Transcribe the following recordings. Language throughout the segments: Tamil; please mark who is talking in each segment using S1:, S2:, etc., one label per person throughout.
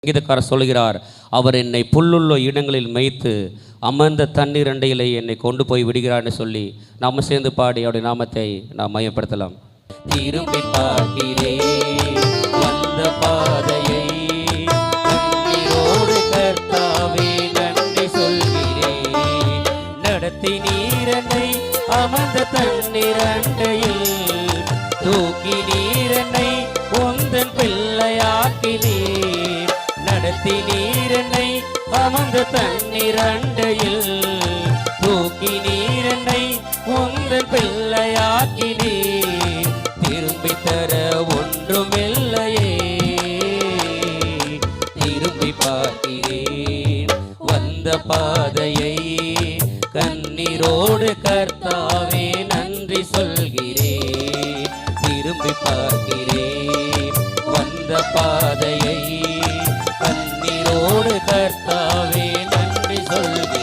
S1: சங்கீதக்காரர் சொல்கிறார், அவர் என்னை புல்லுள்ள இடங்களில் மேய்த்து அமர்ந்த தண்ணீர் அண்டையிலே என்னை கொண்டு போய் விடுகிறார்னு சொல்லி நாம சேர்ந்து பாடி அவருடைய நாமத்தை நாம் மையப்படுத்தலாம். திரும்பி பார்க்கிறேன் வந்த பாதையை, கண்ணீரோடு கர்த்தாவே நன்றி சொல்கிறேன். நடத்தி நீரனை அமர்ந்த தண்ணீர் அண்டையில், தூக்கி நீரனை உந்தன் பிள்ளையாக்கினீர். நடத்தி நீரனை அமர்ந்த தண்ணீர் அண்டையில், தூக்கி நீரனை உந்தன் பிள்ளையாக்கினீர். திரும்பி தர ஒன்றுமில்லையே, திரும்பி பார்க்கிறேன் வந்த பாதையை, கண்ணீரோடு கர்த்தாவே நன்றி சொல்கிறேன். திரும்பி பார்க்கிறேன் வந்த பாதையை, கண்ணீரோடு கர்த்தாவே நன்றி சொல்கிறேன்.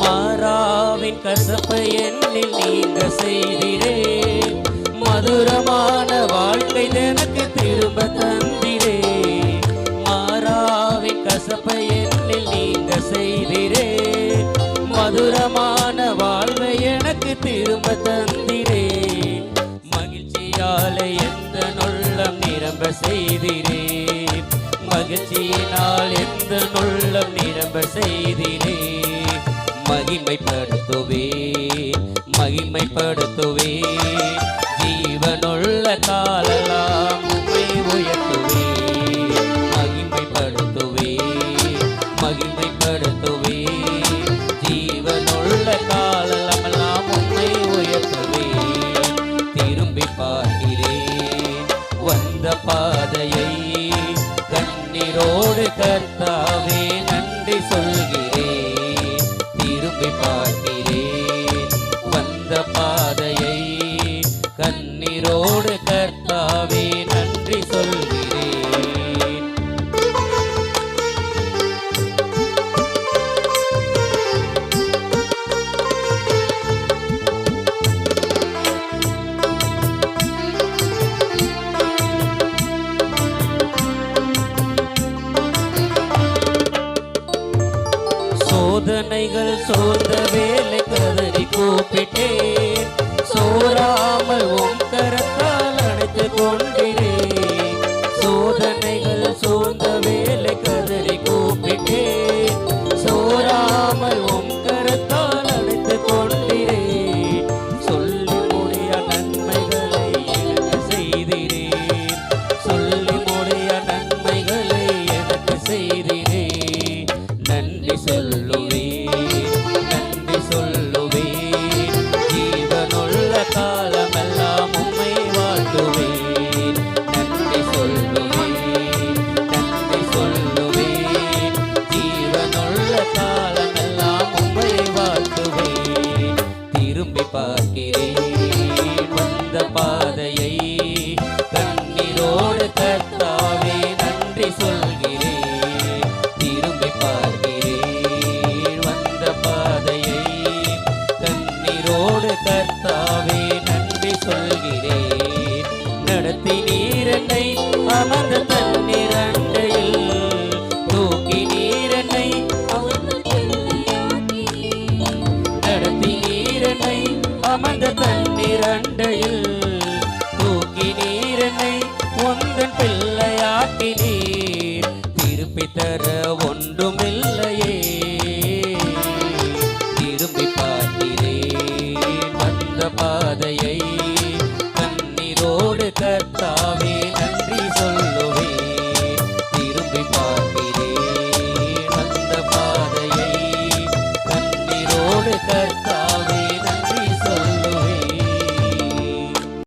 S1: மாறாவின் கசப்பை என்னில் நீங்க செய்திரே, மதுரமான வாழ்க்கை எனக்கு திரும்ப தந்திரே. மாறாவின் கசப்பை என்னில் நீங்க செய்திரே, மதுரமான வாழ்வை எனக்கு திரும்ப தந்திரே. மகிழ்ச்சியாலே எந்த நொள்ளம் நிரம்ப செய்திரே, மகிழ்ச்சியினால் எந்த நொள்ளம் நிரம்ப செய்திரே. மகிமைப்படுத்துவே மகிமைப்படுத்துவே, ஜீவனுள்ள காலெல்லாம் உம்மை உயர்த்துவே. மகிமைப்படுத்துவே மகிமைப்படுத்துவே, ஜீவனுள்ள காலெல்லாம் உம்மை உயர்த்துவே. திரும்பி பார்க்கிறேன் வந்த பாதையை, கண்ணீரோடு கர்த்தாவே நன்றி சொல்கிறேன். திரும்பி பார்க்கிறேன் வந்த பாதையை, கண்ணீரோடு கர்த்தாவே நன்றி சொல்கிறேன். சோதனைகள் சோர்ந்த வேலை கதறி கூப்பிட்டேன், சோராமல் உம் கரத்தால் அணைத்து கொண்டிரேன். சோதனைகள் சோர்ந்த வேலை கதறி கூப்பிட்டேன், சோராமல் உம் கரத்தால் அணைத்து கொண்டிரேன். சொல்லி முடிய நன்மைகளை எனக்கு செய்திரேன், சொல்லி முடிய நன்மைகளை எனக்கு செய்திரேன். நன்றி சொல்லுவேன் நன்றி சொல்லுவேன், ஜீவனுள்ள காலமெல்லாம் உம்மை வாழ்த்துவேன். நன்றி சொல்லுவேன் நன்றி சொல்லுவேன், ஜீவனுள்ள காலமெல்லாம் உம்மை வாழ்த்துவேன். திரும்பி பார்க்கிறேன் வந்த பாதையை, கண்ணீரோடு கர்த்தாவே நன்றி சொல்கிறேன். திரும்பி பார்க்கிறேன் வந்த பாதையை, கண்ணீரோடு கர்த்தாவே நன்றி சொல்கிறேன். நடத்தி நீரனை அமர்ந்த தண்ணீர் அண்டையில், தூக்கி நீரனை நடத்தி நீரனை அமர்ந்த தண்ணீர்